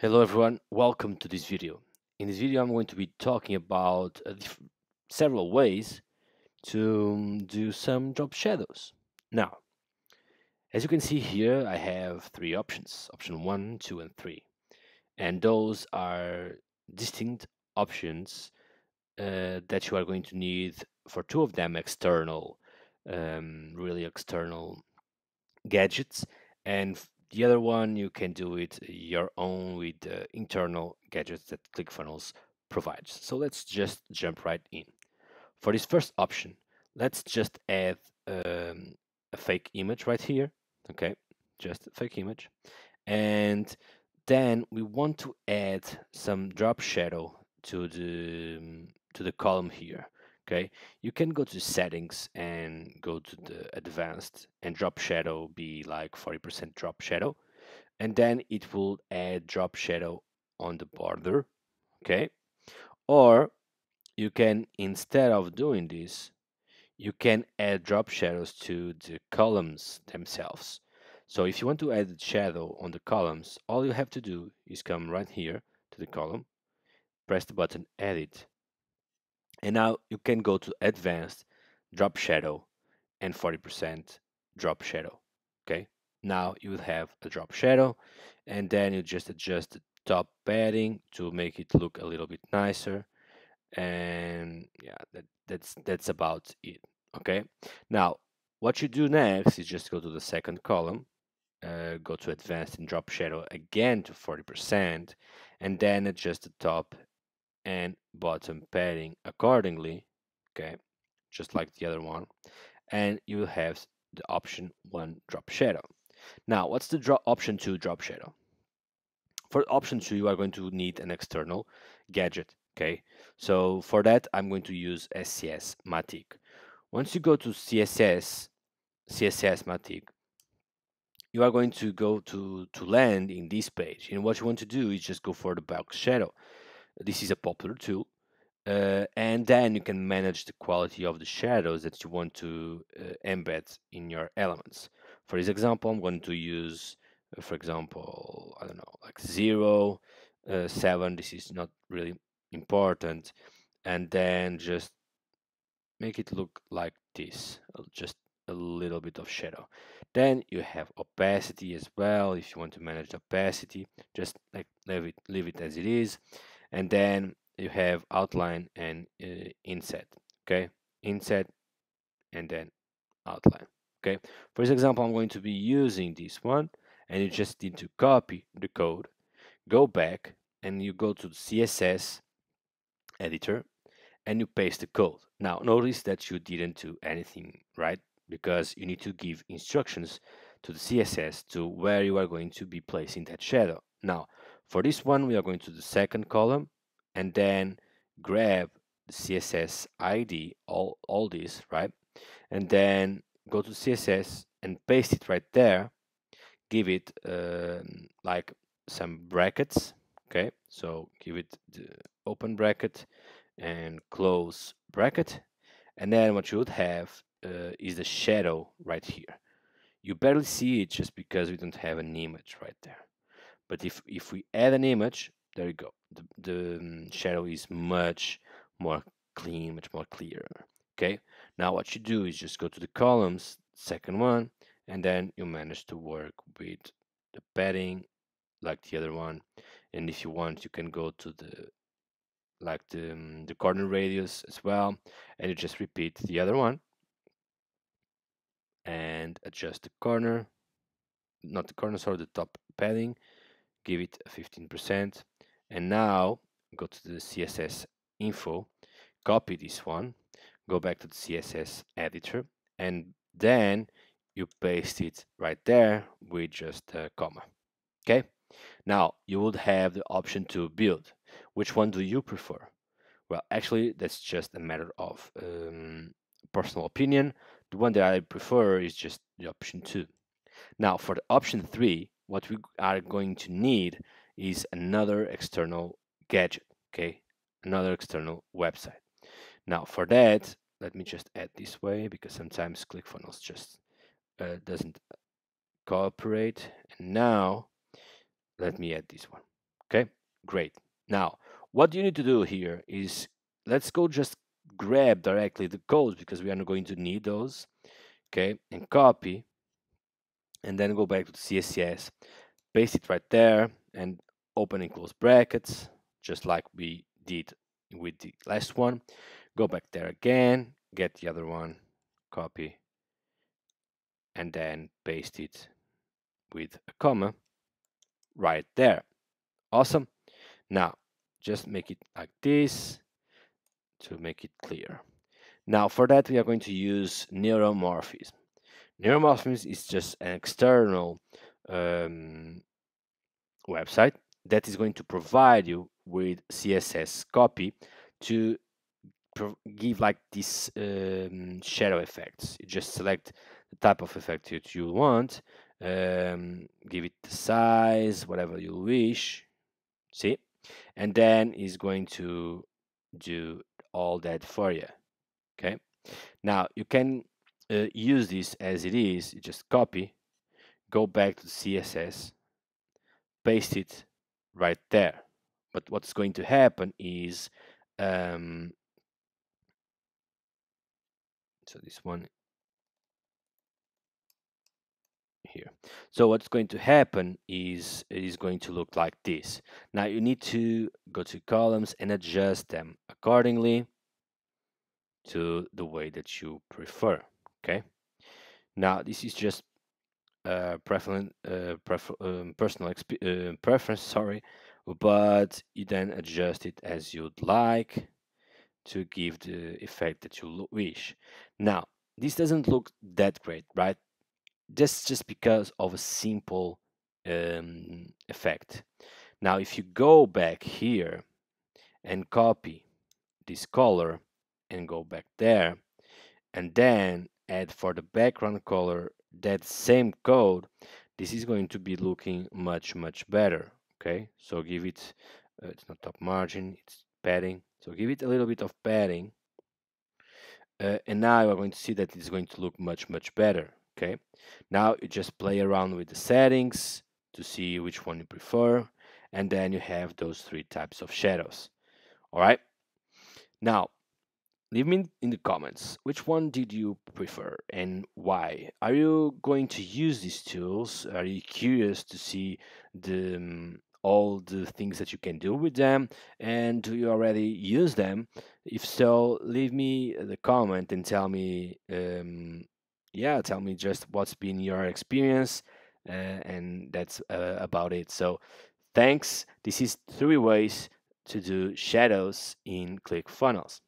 Hello everyone, welcome to this video. In this video I'm going to be talking about several ways to do some drop shadows. Now, as you can see here, I have three options, option 1, 2 and 3. And those are distinct options that you are going to need for two of them external, really external gadgets, and the other one you can do it your own with the internal gadgets that ClickFunnels provides. So let's just jump right in. For this first option, let's just add a fake image right here. Okay, just a fake image, and then we want to add some drop shadow to the column here. Okay, you can go to settings and go to the advanced and drop shadow be like 40% drop shadow, and then it will add drop shadow on the border. Okay, or you can, instead of doing this, you can add drop shadows to the columns themselves. So if you want to add shadow on the columns, all you have to do is come right here to the column, press the button edit, and now you can go to advanced, drop shadow, and 40% drop shadow. Okay, now you will have a drop shadow, and then you just adjust the top padding to make it look a little bit nicer. And yeah, that's about it. Okay, now what you do next is just go to the second column, go to advanced and drop shadow again to 40%, and then adjust the top and bottom padding accordingly. Okay, just like the other one, and you will have the option 1 drop shadow. Now what's the option 2 drop shadow? For option 2 you are going to need an external gadget. Okay, so for that I'm going to use SCS Matic. Once you go to CSS Matic, you are going to go to land in this page, and what you want to do is just go for the box shadow. This is a popular tool, and then you can manage the quality of the shadows that you want to embed in your elements. For this example, I'm going to use, for example, I don't know, like 0, 7. This is not really important, and then just make it look like this, just a little bit of shadow. Then you have opacity as well. If you want to manage the opacity, just like leave it as it is, and then you have outline and inset. Okay, inset and then outline. Okay, for this example, I'm going to be using this one, and you just need to copy the code, go back, and you go to the CSS editor and you paste the code. Now, notice that you didn't do anything, right? Because you need to give instructions to the CSS to where you are going to be placing that shadow. Now, for this one, we are going to the second column and then grab the CSS ID, all this, right? And then go to CSS and paste it right there. Give it like some brackets, okay? So give it the open bracket and close bracket, and then what you would have is the shadow right here. You barely see it just because we don't have an image right there, but if we add an image, there you go, the shadow is much more clean, much more clear. Okay, now what you do is just go to the columns, second one, and then you manage to work with the padding like the other one, and if you want you can go to the corner radius as well, and you just repeat the other one and adjust the corner, not the corner, sorry, the top padding, give it a 15%, and now go to the CSS info, copy this one, go back to the CSS editor, and then you paste it right there with just a comma. Okay, now you would have the option to build. Which one do you prefer? Well, actually, that's just a matter of personal opinion. The one that I prefer is just the option 2. Now, for the option 3, what we are going to need is another external gadget, okay? Another external website. Now, for that, let me just add this way because sometimes ClickFunnels just doesn't cooperate. And now, let me add this one. Okay, great. Now, what you need to do here is, let's go just grab directly the codes because we are not going to need those. Okay, and copy, and then go back to the CSS, paste it right there, and open and close brackets, just like we did with the last one. Go back there again, get the other one, copy, and then paste it with a comma right there. Awesome. Now, just make it like this to make it clear. Now, for that, we are going to use neuromorphism. Neuromorphism is just an external um, website that is going to provide you with CSS copy to give like this shadow effects. You just select the type of effect that you want, give it the size, whatever you wish, see, and then is going to do all that for you. Okay, now you can use this as it is. You just copy, go back to CSS, paste it right there. But what's going to happen is, so this one here. So what's going to happen is it is going to look like this. Now you need to go to columns and adjust them accordingly to the way that you prefer. Okay. Now this is just personal preference, sorry, but you then adjust it as you'd like to give the effect that you wish. Now this doesn't look that great, right? Just because of a simple effect. Now, if you go back here and copy this color and go back there, and then add for the background color that same code, this is going to be looking much better. Okay, so give it, it's not top margin, it's padding, so give it a little bit of padding, and now you're going to see that it's going to look much better. Okay, now you just play around with the settings to see which one you prefer, and then you have those three types of shadows. All right, now leave me in the comments which one did you prefer and why. Are you going to use these tools? Are you curious to see the all the things that you can do with them, and do you already use them? If so, leave me the comment and tell me, yeah, tell me just what's been your experience, and that's about it. So thanks. This is 3 ways to do shadows in ClickFunnels.